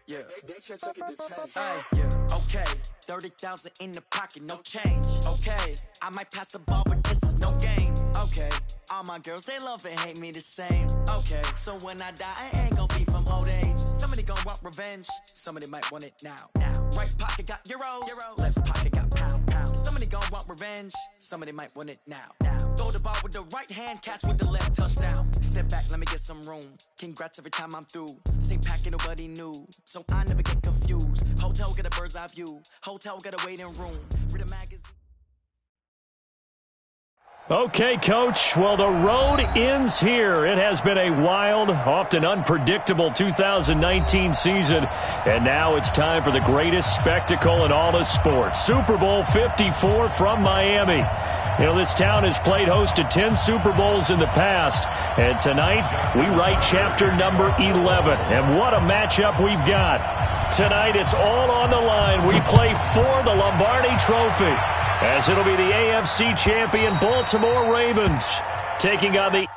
Yeah. Hey, yeah. Okay. 30,000 in the pocket, no change. Okay. I might pass the ball, but this is no game. Okay. All my girls, they love and hate me the same. Okay. So when I die, I ain't gonna be from old age. Somebody gonna want revenge. Somebody might want it now. Right pocket got euros. Left pocket got pound. Somebody gonna want revenge. Somebody might want it now. Throw the ball with the right hand, catch with the left, touchdown. Step back, let me get some room. Congrats every time I'm through. Same packet, nobody knew. So I never get confused. Hotel get a bird's eye view. Hotel get a waiting room. Read a magazine. Okay, Coach. Well, the road ends here. It has been a wild, often unpredictable 2019 season. And now it's time for the greatest spectacle in all of sports. Super Bowl 54 from Miami. You know, this town has played host to 10 Super Bowls in the past. And tonight, we write chapter number 11. And what a matchup we've got. Tonight, it's all on the line. We play for the Lombardi Trophy, as it'll be the AFC champion Baltimore Ravens taking on the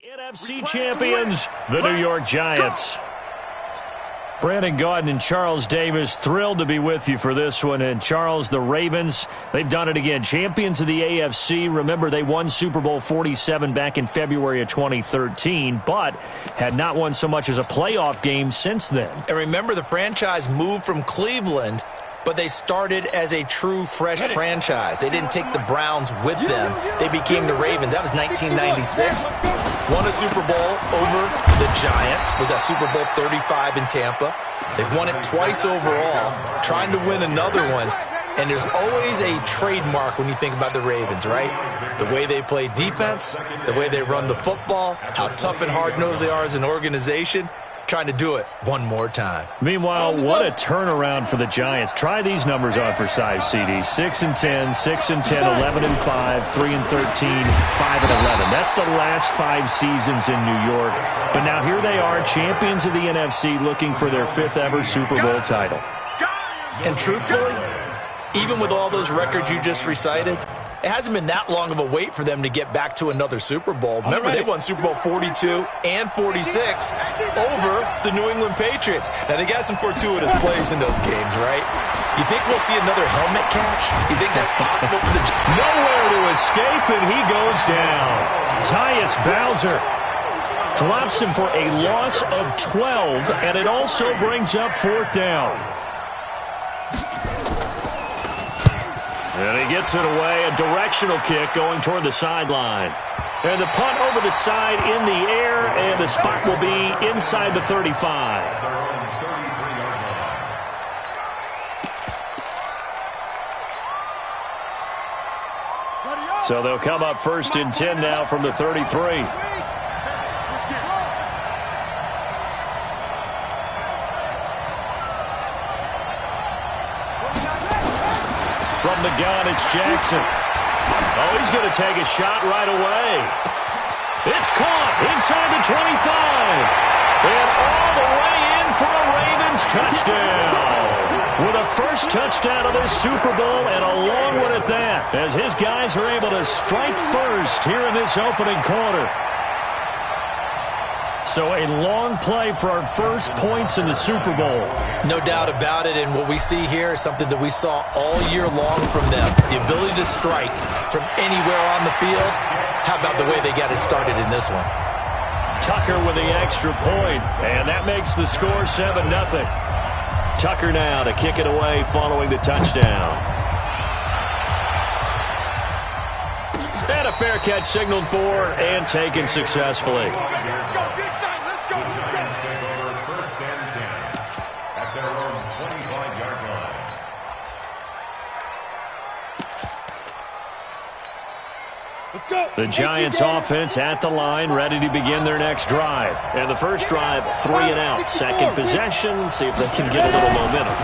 NFC champions, the New York Giants. Brandon Gaudin and Charles Davis, thrilled to be with you for this one. And Charles, the Ravens, they've done it again. Champions of the AFC. Remember, they won Super Bowl 47 back in February of 2013, but had not won so much as a playoff game since then. And remember, the franchise moved from Cleveland, but they started as a true fresh franchise. They didn't take the Browns with them. They became the Ravens. That was 1996. Won a Super Bowl over the Giants. Was that Super Bowl 35 in Tampa. They've won it twice overall, trying to win another one. And there's always a trademark when you think about the Ravens, right? The way they play defense, the way they run the football, how tough and hard-nosed they are as an organization. Trying to do it one more time. Meanwhile, what a turnaround for the Giants. Try these numbers on for size, CD. 6-10, 6-10, 11-5, 3-13, 5-11. That's the last 5 seasons in New York. But now here they are, champions of the NFC, looking for their 5th ever Super Bowl title. And truthfully, even with all those records you just recited, it hasn't been that long of a wait for them to get back to another Super Bowl. Remember, they won Super Bowl 42 and 46 over the New England Patriots. Now, they got some fortuitous plays in those games, right? You think we'll see another helmet catch? You think that's possible for the Giants? Nowhere to escape, and he goes down. Tyus Bowser drops him for a loss of 12, and it also brings up 4th down. And he gets it away, a directional kick going toward the sideline. And the punt over the side in the air, and the spot will be inside the 35. So they'll come up 1st and 10 now from the 33. From the gun, it's Jackson. Oh, he's going to take a shot right away. It's caught inside the 25. And all the way in for a Ravens touchdown. With a first touchdown of this Super Bowl, and a long one at that, as his guys are able to strike first here in this opening quarter. So a long play for our first points in the Super Bowl. No doubt about it, and what we see here is something that we saw all year long from them. The ability to strike from anywhere on the field. How about the way they got it started in this one? Tucker with the extra point, and that makes the score 7-0. Tucker now to kick it away following the touchdown. And a fair catch signaled for and taken successfully. Let's go, defense. Let's go. First and 10. The Giants offense at the line, ready to begin their next drive. And the first drive, 3 and out. Second possession, see if they can get a little momentum.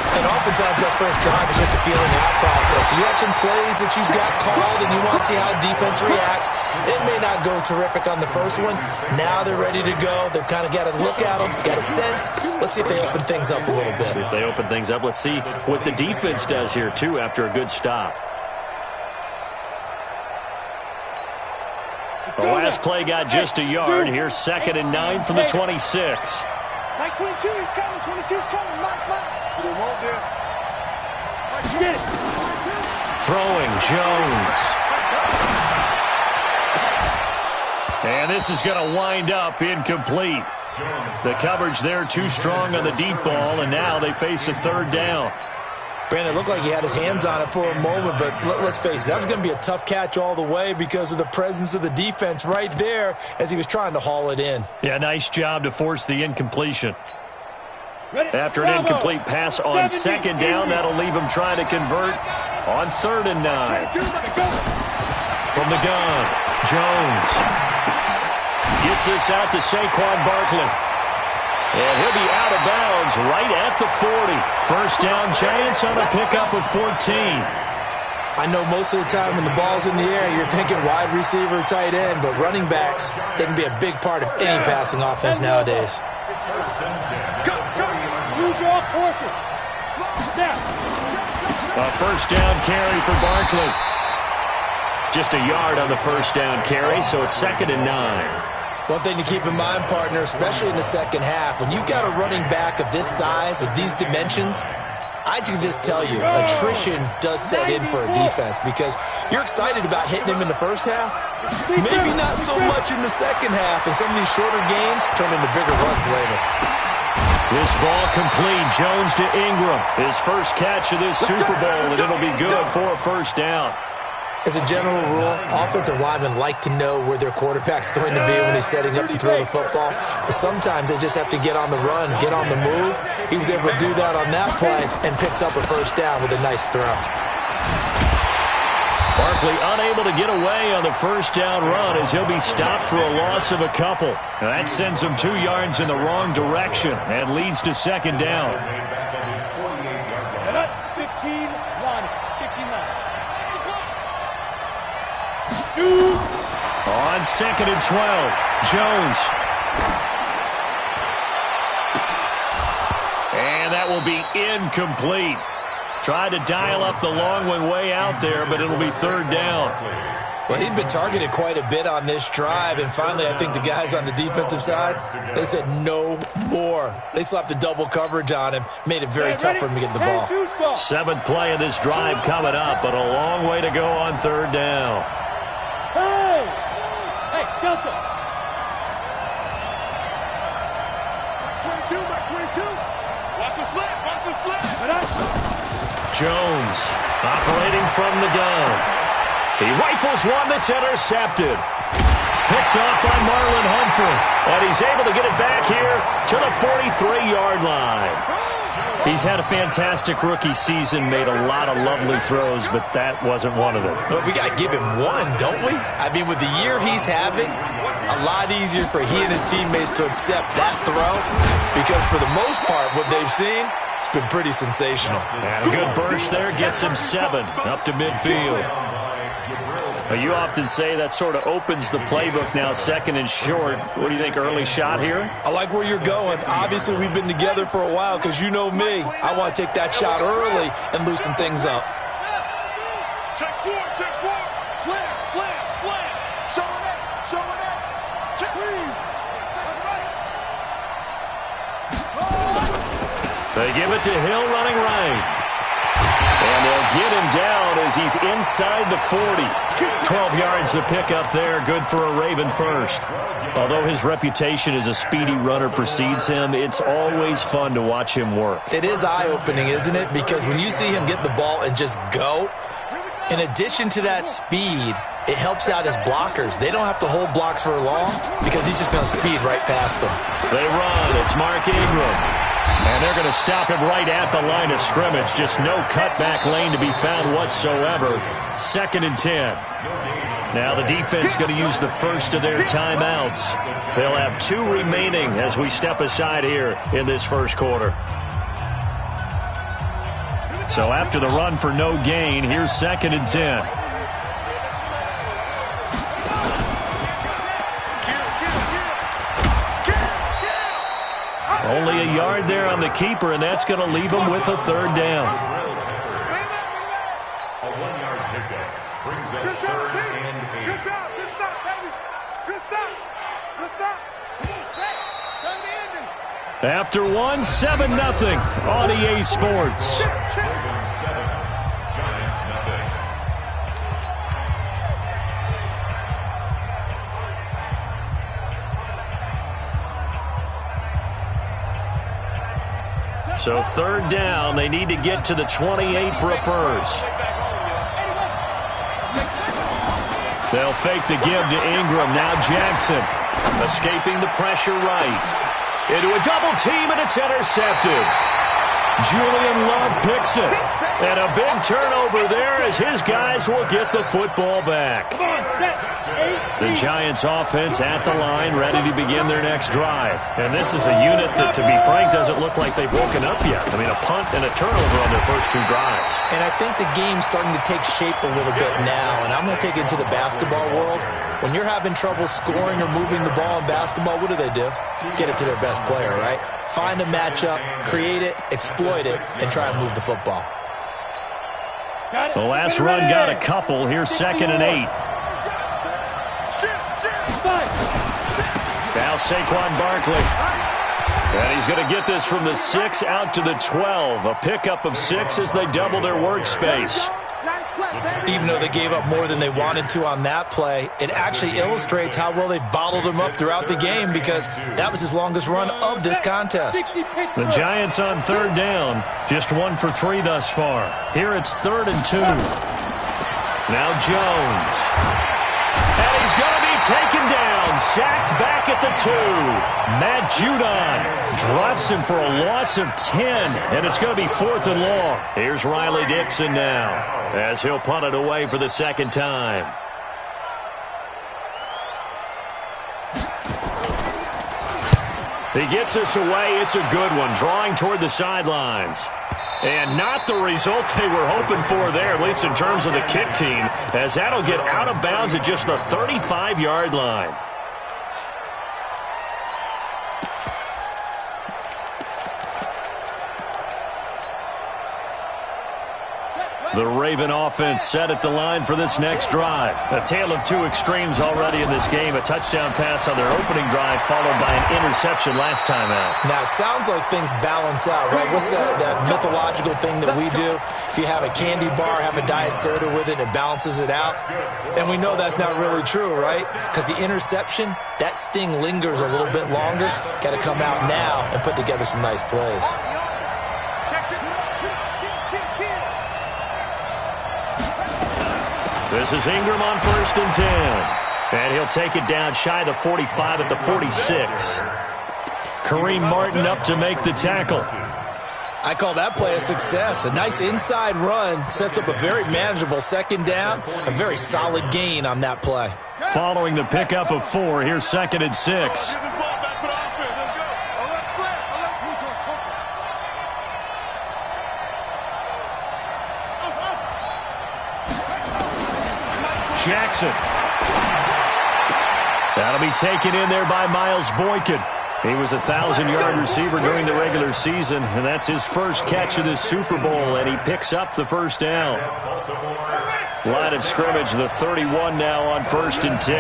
And oftentimes that first drive is just a feeling out process. You have some plays that you've got called and you want to see how defense reacts. It may not go terrific on the first one. Now they're ready to go. They've kind of got to look at them, got a sense. Let's see if they open things up a little bit. See if they open things up. Let's see what the defense does here, too, after a good stop. The last play got just a yard. Here's 2nd and 9 from the 26. Mike 22 is coming. 22 is coming. Mike. We want this. Throwing Jones. And this is going to wind up incomplete. The coverage there too strong on the deep ball, and now they face a 3rd down. Brandon, it looked like he had his hands on it for a moment, but let's face it, that was going to be a tough catch all the way because of the presence of the defense right there as he was trying to haul it in. Yeah, nice job to force the incompletion. After an incomplete pass on 2nd down, that'll leave him trying to convert on 3rd and 9. From the gun, Jones gets this out to Saquon Barkley. And he'll be out of bounds right at the 40. First down, Giants on a pickup of 14. I know most of the time when the ball's in the air, you're thinking wide receiver, tight end, but running backs, they can be a big part of any passing offense nowadays. A first down carry for Barkley. Just a yard on the first down carry, so it's 2nd and 9. One thing to keep in mind, partner, especially in the second half, when you've got a running back of this size, of these dimensions, I can just tell you, attrition does set in for a defense because you're excited about hitting him in the first half. Maybe not so much in the second half, and some of these shorter gains turn into bigger runs later. This ball complete. Jones to Ingram. His first catch of this Super Bowl, and it'll be good for a first down. As a general rule, offensive linemen like to know where their quarterback's going to be when he's setting up to throw the football. But sometimes they just have to get on the run, get on the move. He was able to do that on that play and picks up a first down with a nice throw. Barkley unable to get away on the first down run as he'll be stopped for a loss of a couple. Now that sends him 2 yards in the wrong direction and leads to 2nd down. 15-1. On 2nd and 12, Jones. And that will be incomplete. Tried to dial up the long one way out there, but it'll be 3rd down. Well, he'd been targeted quite a bit on this drive, and finally I think the guys on the defensive side, they said no more. They slapped the double coverage on him, made it very tough for him to get the ball. 7th play of this drive coming up, but a long way to go on 3rd down. Hey, Delta. Back 22. Watch the slip. Jones operating from the gun. He rifles one that's intercepted. Picked off by Marlon Humphrey. And he's able to get it back here to the 43-yard line. He's had a fantastic rookie season, made a lot of lovely throws, but that wasn't one of them. Well, we got to give him one, don't we? I mean, with the year he's having, a lot easier for he and his teammates to accept that throw because for the most part, what they've seen, it's been pretty sensational. And a good burst there gets him 7 up to midfield. Well, you often say that sort of opens the playbook now, 2nd and short. What do you think, early shot here? I like where you're going. Obviously, we've been together for a while because you know me. I want to take that shot early and loosen things up. Check four. Slam. Showing up. Check three. They give it to Hill running right. And they'll get him down as he's inside the 40. 12 yards to pick up there. Good for a Raven first. Although his reputation as a speedy runner precedes him, it's always fun to watch him work. It is eye-opening, isn't it? Because when you see him get the ball and just go, in addition to that speed, it helps out his blockers. They don't have to hold blocks for long because he's just going to speed right past them. They run. It's Mark Ingram. And they're going to stop him right at the line of scrimmage. Just no cutback lane to be found whatsoever. 2nd and 10. Now the defense going to use the first of their timeouts. They'll have 2 remaining as we step aside here in this first quarter. So after the run for no gain, here's 2nd and 10. Only a yard there on the keeper, and that's going to leave him with a 3rd down. A 1-yard pickup brings up 3rd and 8. Good job. Good stop, baby. Good stop. Good stop. Come on, set. Turn the engine. After 1, 7-0 on EA Sports. Ravens 7, Giants nothing. So 3rd down, they need to get to the 28 for a first. They'll fake the give to Ingram. Now Jackson escaping the pressure right. Into a double team, and it's intercepted. Julian Love picks it. And a big turnover there as his guys will get the football back. The Giants offense at the line, ready to begin their next drive. And this is a unit that, to be frank, doesn't look like they've woken up yet. I mean, a punt and a turnover on their first 2 drives. And I think the game's starting to take shape a little bit now. And I'm going to take it to the basketball world. When you're having trouble scoring or moving the ball in basketball, what do? Get it to their best player, right? Find a matchup, create it, exploit it, and try and move the football. The last run got a couple. Here's 2nd and 8. Now Saquon Barkley. And he's going to get this from the 6 out to the 12. A pickup of 6 as they double their workspace. Even though they gave up more than they wanted to on that play, it actually illustrates how well they bottled him up throughout the game, because that was his longest run of this contest. The Giants on 3rd down. Just 1 for 3 thus far. Here it's 3rd and 2. Now Jones. And he's going to be taken down. Sacked back at the 2. Matt Judon drops him for a loss of 10. And it's going to be 4th and long. Here's Riley Dixon now, as he'll punt it away for the 2nd time. He gets us away. It's a good one, drawing toward the sidelines. And not the result they were hoping for there, at least in terms of the kick team, as that'll get out of bounds at just the 35-yard line. The Raven offense set at the line for this next drive. A tale of 2 extremes already in this game. A touchdown pass on their opening drive, followed by an interception last time out. Now, it sounds like things balance out, right? What's that mythological thing that we do? If you have a candy bar, have a diet soda with it, it balances it out. And we know that's not really true, right? Because the interception, that sting lingers a little bit longer. Got to come out now and put together some nice plays. This is Ingram on 1st and 10. And he'll take it down shy of the 45 at the 46. Kareem Martin up to make the tackle. I call that play a success. A nice inside run sets up a very manageable 2nd down. A very solid gain on that play. Following the pickup of 4, here's 2nd and 6. Jackson. That'll be taken in there by Miles Boykin. He was a 1,000-yard receiver during the regular season, and that's his first catch of this Super Bowl, and he picks up the 1st down. Line of scrimmage, the 31 now on 1st and 10.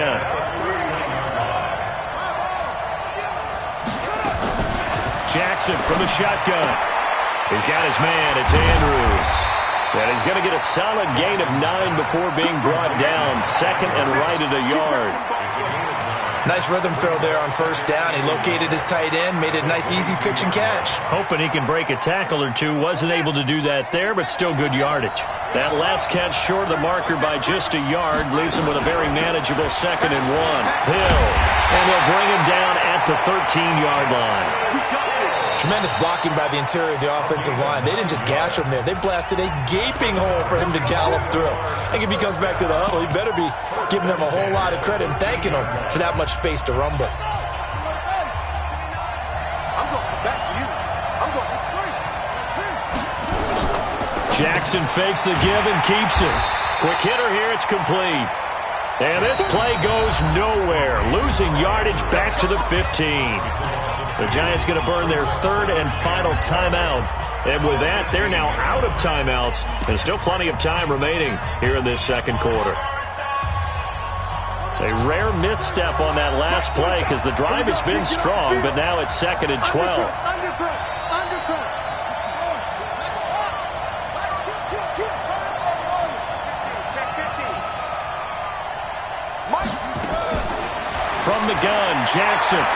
Jackson from the shotgun. He's got his man. It's Andrews. And he's going to get a solid gain of 9 before being brought down. 2nd and right at a yard. Nice rhythm throw there on 1st down. He located his tight end, made it a nice easy pitch and catch. Hoping he can break a tackle or 2. Wasn't able to do that there, but still good yardage. That last catch short of the marker by just a yard leaves him with a very manageable 2nd and 1. Hill. And they'll bring him down at the 13-yard line. Tremendous blocking by the interior of the offensive line. They didn't just gash him there. They blasted a gaping hole for him to gallop through. I think if he comes back to the huddle, he better be giving them a whole lot of credit and thanking them for that much space to rumble. I'm going back to you. I'm going straight. Jackson fakes the give and keeps it. Quick hitter here, it's complete. And this play goes nowhere, losing yardage back to the 15. The Giants going to burn their third and final timeout. And with that, they're now out of timeouts. There's still plenty of time remaining here in this second quarter. A rare misstep on that last play because the drive has been strong, but now it's 2nd and 12. From the gun, Jackson.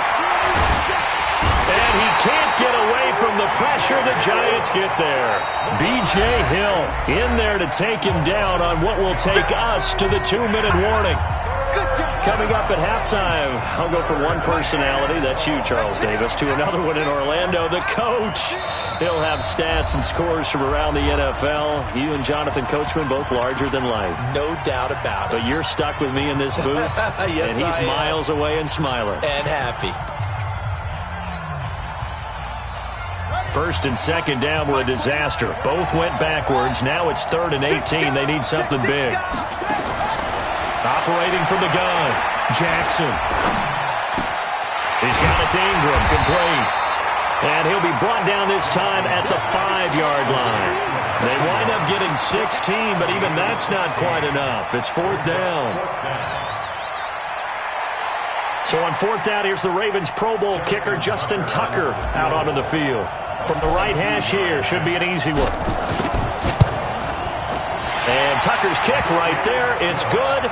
And he can't get away from the pressure. The Giants get there. B.J. Hill in there to take him down on what will take us to the 2-minute warning. Coming up at halftime, I'll go from one personality, that's you, Charles Davis, to another one in Orlando, the coach. He'll have stats and scores from around the NFL. You and Jonathan Coachman, both larger than life. No doubt about it. But you're stuck with me in this booth, yes, and he's miles away and smiling. And happy. First and second down were a disaster. Both went backwards. Now it's 3rd and 18. They need something big. Operating from the gun, Jackson. He's got it to Ingram, complete. And he'll be brought down this time at the 5-yard line. They wind up getting 16, but even that's not quite enough. It's 4th down. So on 4th down, here's the Ravens Pro Bowl kicker, Justin Tucker, out onto the field. From the right hash here, should be an easy one. And Tucker's kick right there, it's good.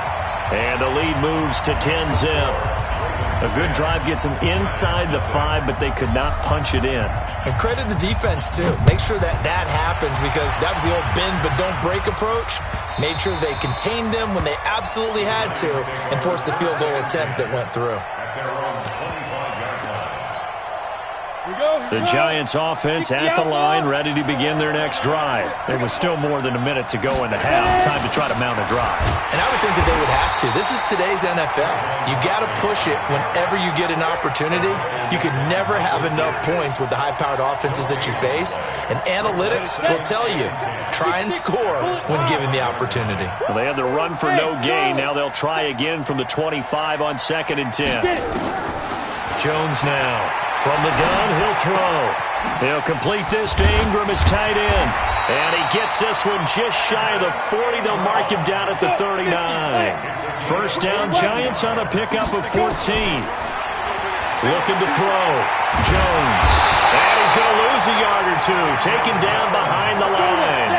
And the lead moves to 10-zip. A good drive gets them inside the 5, but they could not punch it in. And credit the defense, too. Make sure that happens because that was the old bend but don't break approach. Made sure they contained them when they absolutely had to and forced the field goal attempt that went through. The Giants offense at the line, ready to begin their next drive. There was still more than a minute to go in the half. Time to try to mount a drive. And I would think that they would have to. This is today's NFL. You got to push it whenever you get an opportunity. You can never have enough points with the high-powered offenses that you face. And analytics will tell you, try and score when given the opportunity. Well, they had the run for no gain. Now they'll try again from the 25 on 2nd and 10. Jones now. From the gun, he'll throw. He'll complete this to Ingram, his tight end. And he gets this one just shy of the 40. They'll mark him down at the 39. First down, Giants on a pickup of 14. Looking to throw. Jones. And he's going to lose a yard or two. Taken down behind the line.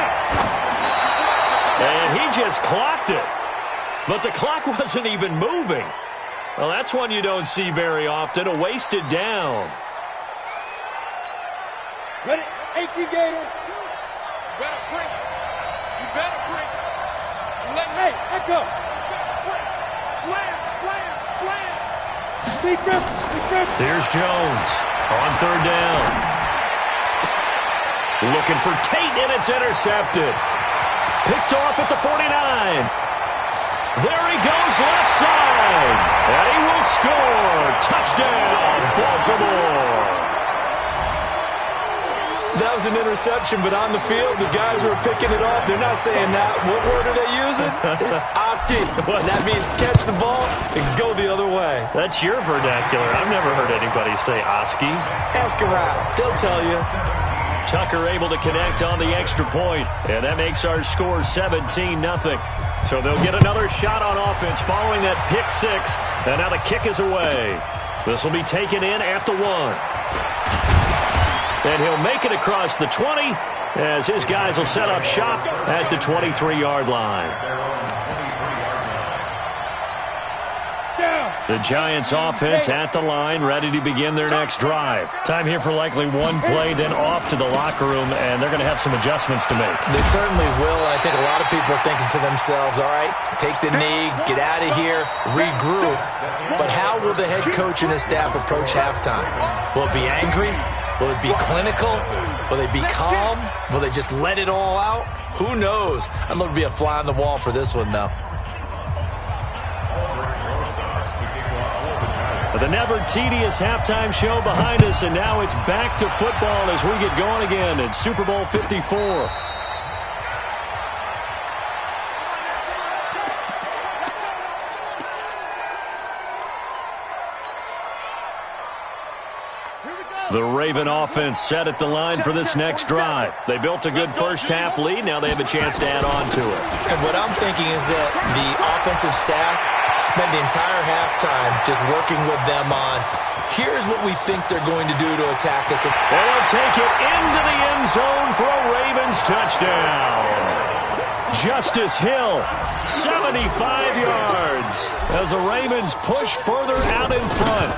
And he just clocked it. But the clock wasn't even moving. Well, that's one you don't see very often, a wasted down. Ready? 18 Gator. You better break. You better break. Let go. Slam, slam, slam. Here's Jones on 3rd down. Looking for Tate, and it's intercepted. Picked off at the 49. There he goes, left side. And he will score. Touchdown, Baltimore. That was an interception, but on the field, the guys who are picking it off, they're not saying that. What word are they using? It's Oski. And that means catch the ball and go the other way. That's your vernacular. I've never heard anybody say Oski. Ask around. They'll tell you. Tucker able to connect on the extra point. And that makes our score 17-0. So they'll get another shot on offense following that pick 6. And now the kick is away. This will be taken in at the 1. And he'll make it across the 20 as his guys will set up shop at the 23-yard line. Down. The Giants offense at the line, ready to begin their next drive. Time here for likely one play, then off to the locker room, and they're going to have some adjustments to make. They certainly will. I think a lot of people are thinking to themselves, all right, take the knee, get out of here, regroup. But how will the head coach and his staff approach halftime? Will it be angry? Will it be clinical? Will they be calm? Will they just let it all out? Who knows? I'd love to be a fly on the wall for this one, though. The never-tedious halftime show behind us, and now it's back to football as we get going again in Super Bowl 54. The Raven offense set at the line for this next drive. They built a good first-half lead. Now they have a chance to add on to it. And what I'm thinking is that the offensive staff spend the entire halftime just working with them on, here's what we think they're going to do to attack us. Well, they'll take it into the end zone for a Ravens touchdown. Justice Hill, 75 yards, as the Ravens push further out in front.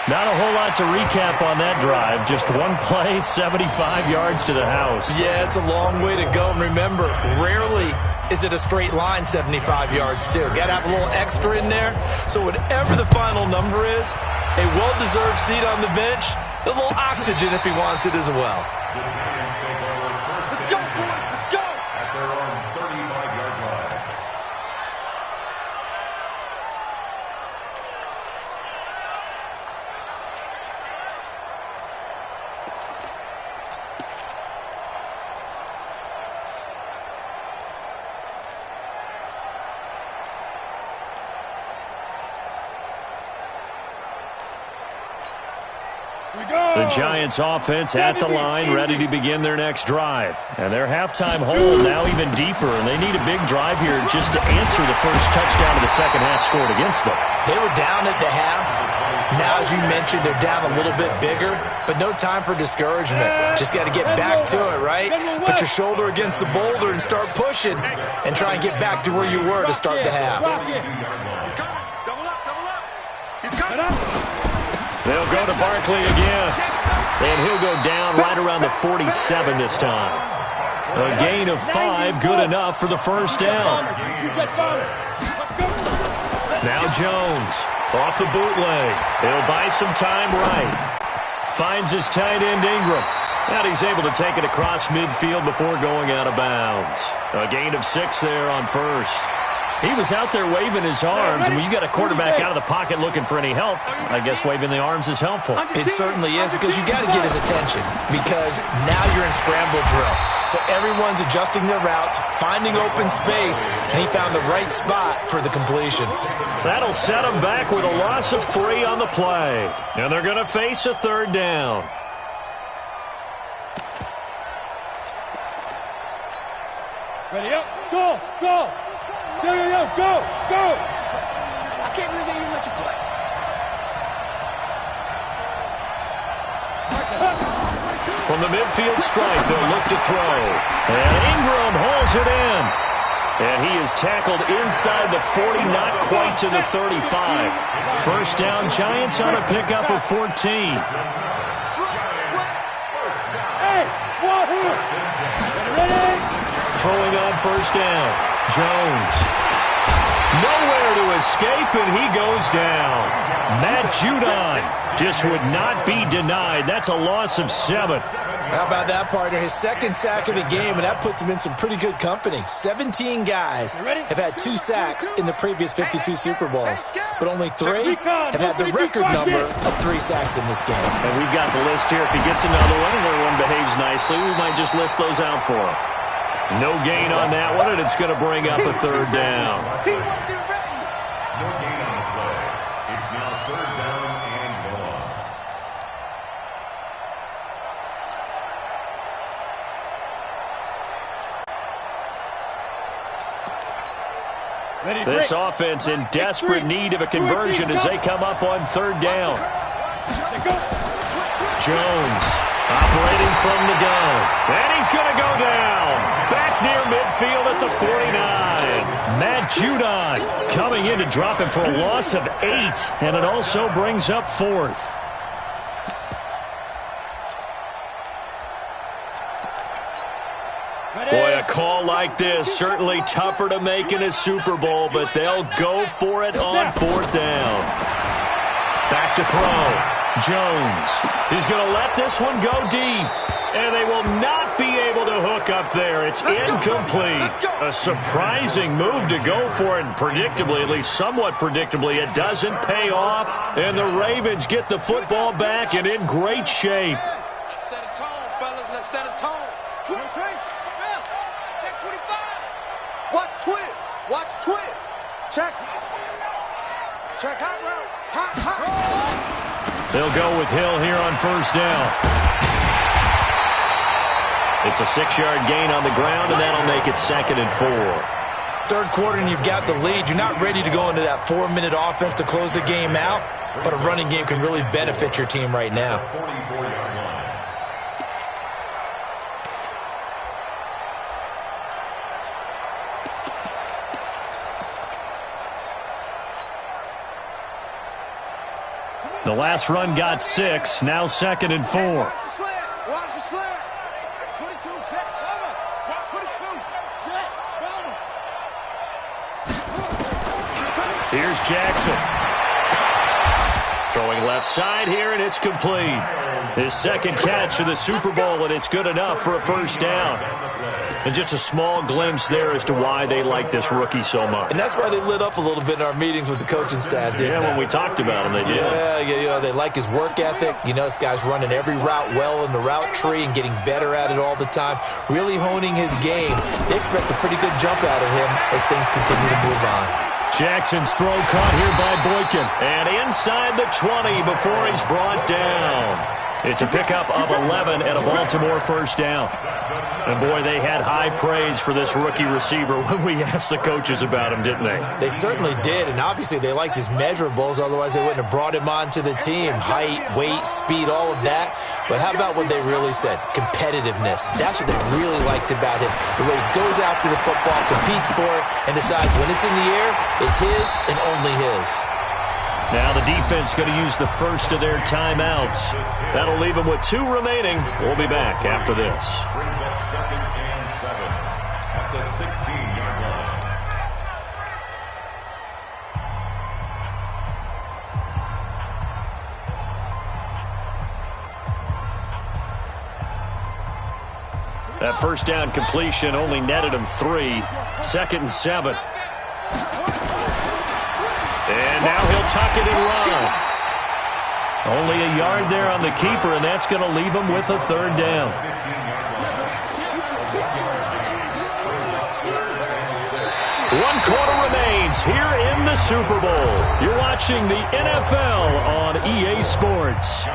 Not a whole lot to recap on that drive. Just one play, 75 yards to the house. Yeah, it's a long way to go. And remember, rarely is it a straight line 75 yards, too. Got to have a little extra in there. So whatever the final number is, a well-deserved seat on the bench, a little oxygen if he wants it as well. Let's go, boys. Let's go. At their own 35-yard line. The Giants offense at the line, ready to begin their next drive. And their halftime hole now even deeper, and they need a big drive here just to answer the first touchdown of the second half scored against them. They were down at the half. Now, as you mentioned, they're down a little bit bigger, but no time for discouragement. Just got to get back to it, right? Put your shoulder against the boulder and start pushing and try and get back to where you were to start the half. Double up, double up. He's coming. They'll go to Barkley again, and he'll go down right around the 47 this time. A gain of 5, good enough for the first down. Now Jones, off the bootleg. He'll buy some time right. Finds his tight end Ingram. And he's able to take it across midfield before going out of bounds. A gain of 6 there on first. He was out there waving his arms, and when you got a quarterback out of the pocket looking for any help, I guess waving the arms is helpful. It certainly is, because you got to get his attention, because now you're in scramble drill. So everyone's adjusting their routes, finding open space, and he found the right spot for the completion. That'll set him back with a loss of 3 on the play. And they're going to face a third down. Ready up, go, go. Yo, go, go! I can't believe they even let you play. From the midfield stripe, they'll look to throw. And Ingram hauls it in. And he is tackled inside the 40, not quite to the 35. First down, Giants on a pickup of 14. Hey, Wahoo! Ready? Throwing on first down. Jones. Nowhere to escape, and he goes down. Matt Judon just would not be denied. That's a loss of 7. How about that, partner? His second sack of the game, and that puts him in some pretty good company. 17 guys have had 2 sacks in the previous 52 Super Bowls, but only 3 have had the record number of 3 sacks in this game. And we've got the list here. If he gets another one and everyone behaves nicely, we might just list those out for him. No gain on that one, and it's going to bring up a third down. No gain on the play. It's now third down and Ready, This offense in desperate need of a conversion as they come up on third down. Go. Jones Operating from the gun. And he's going to go down. Back near midfield at the 49. Matt Judon coming in to drop him for a loss of 8. And it also brings up 4th. Boy, a call like this, certainly tougher to make in a Super Bowl, but they'll go for it on 4th down. Back to throw. Jones. He's going to let this one go deep. And they will not be able to hook up there. It's incomplete. A surprising move to go for it, and predictably, at least somewhat predictably, it doesn't pay off. And the Ravens get the football back and in great shape. Let's set a tone, fellas. Let's set a tone. Check 25. Watch twist. Watch twist. Check. Check hot route. Hot. They'll go with Hill here on 1st down. It's a 6-yard gain on the ground, and that'll make it 2nd and 4. Third quarter, and you've got the lead. You're not ready to go into that 4-minute offense to close the game out, but a running game can really benefit your team right now. 44-yard line. The last run got 6, now 2nd and 4. Watch the slant. Watch the slant. 22, jet, cover. 22, jet, cover. Here's Jackson. Throwing left side here, and it's complete. His 2nd catch of the Super Bowl, and it's good enough for a 1st down. And just a small glimpse there as to why they like this rookie so much. And that's why they lit up a little bit in our meetings with the coaching staff, didn't when we talked about him, they did. Yeah, they like his work ethic. This guy's running every route well in the route tree and getting better at it all the time, really honing his game. They expect a pretty good jump out of him as things continue to move on. Jackson's throw caught here by Boykin. And inside the 20 before he's brought down. It's a pickup of 11 and a Baltimore 1st down. And, boy, they had high praise for this rookie receiver when we asked the coaches about him, didn't they? They certainly did, and obviously they liked his measurables. Otherwise, they wouldn't have brought him onto the team. Height, weight, speed, all of that. But how about what they really said? Competitiveness. That's what they really liked about him. The way he goes after the football, competes for it, and decides when it's in the air, it's his and only his. Now the defense going to use the first of their timeouts. That'll leave them with 2 remaining. We'll be back after this. Brings up 2nd and 7 at the 16-yard line. That 1st down completion only netted him 3. 2nd and 7. And now he'll tuck it and run. Only a yard there on the keeper, and that's going to leave him with a 3rd down. 1 quarter remains here in the Super Bowl. You're watching the NFL on EA Sports.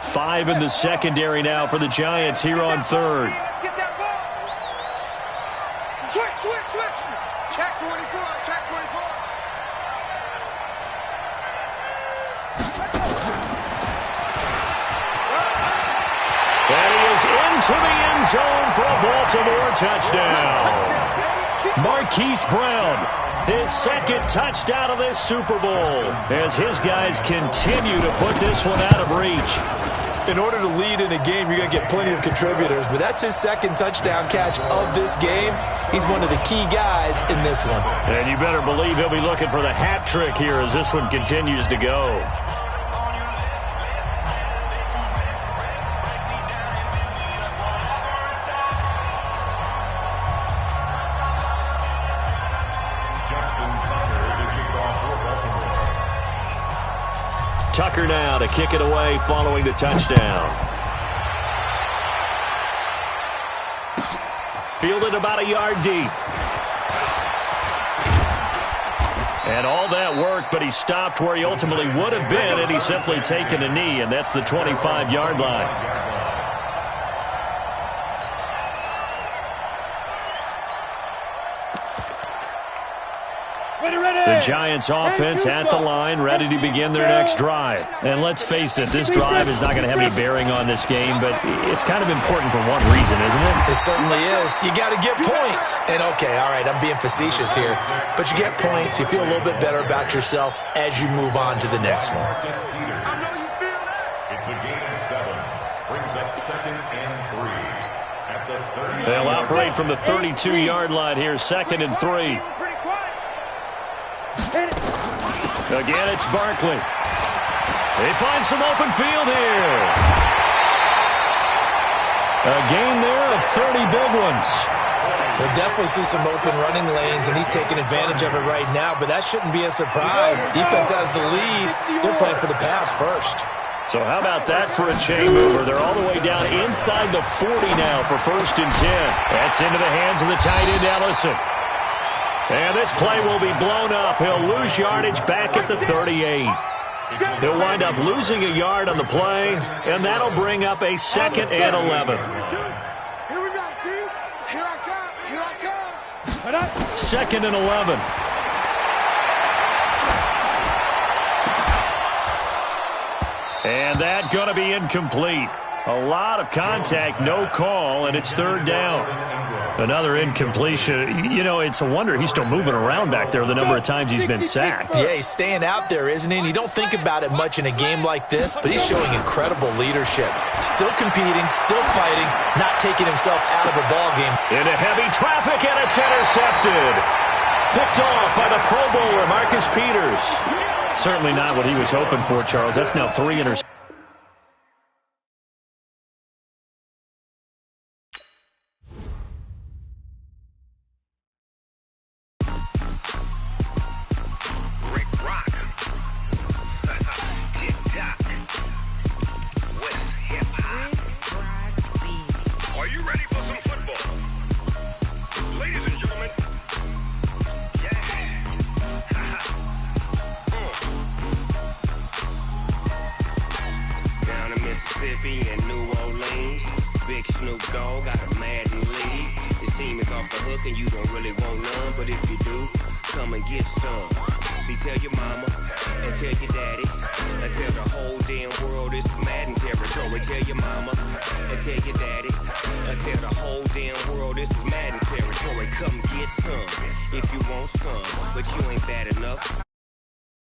5 in the secondary now for the Giants here on 3rd. Get that ball. Switch. Check 24. Check 24. And he is into the end zone for a Baltimore touchdown. Marquise Brown, his 2nd touchdown of this Super Bowl, as his guys continue to put this one out of reach. In order to lead in a game, you're going to get plenty of contributors, but that's his 2nd touchdown catch of this game. He's one of the key guys in this one. And you better believe he'll be looking for the hat trick here as this one continues to go. Tucker now to kick it away following the touchdown. Fielded about a yard deep. And all that work, but he stopped where he ultimately would have been had he simply taken a knee, and that's the 25-yard line. The Giants offense at the line, ready to begin their next drive. And let's face it, this drive is not going to have any bearing on this game, but it's kind of important for one reason, isn't it? It certainly is. You got to get points. And okay, all right, I'm being facetious here, but you get points, you feel a little bit better about yourself as you move on to the next one. I know you feel that. It's a gain of 7. Brings up 2nd and 3. At the 30. They'll operate from the 32-yard line here, 2nd and 3. Again, it's Barkley. They find some open field here. A gain there of 30 big ones. We'll definitely see some open running lanes, and he's taking advantage of it right now, but that shouldn't be a surprise. Defense has the lead. They're playing for the pass first. So how about that for a chain mover? They're all the way down inside the 40 now for 1st and 10. That's into the hands of the tight end, Ellison. And this play will be blown up. He'll lose yardage back at the 38. He'll wind up losing a yard on the play, and that'll bring up a 2nd and 11. Here we go, dude. Here I come. Here I come. 2nd and 11. And that's going to be incomplete. A lot of contact, no call, and it's 3rd down. Another incompletion. You know, it's a wonder he's still moving around back there the number of times he's been sacked. Yeah, he's staying out there, isn't he? And you don't think about it much in a game like this, but he's showing incredible leadership. Still competing, still fighting, not taking himself out of a ball game. Into heavy traffic, and it's intercepted. Picked off by the Pro Bowler, Marcus Peters. Certainly not what he was hoping for, Charles. That's now 3 interceptions. And New Orleans, Big Snoop Dogg got a Madden league. His team is off the hook and you don't really want none, but if you do, come and get some. See, tell your mama and tell your daddy and tell the whole damn world this is Madden territory. Tell your mama and tell your daddy and tell the whole damn world this is Madden territory. Come get some if you want some, but you ain't bad enough.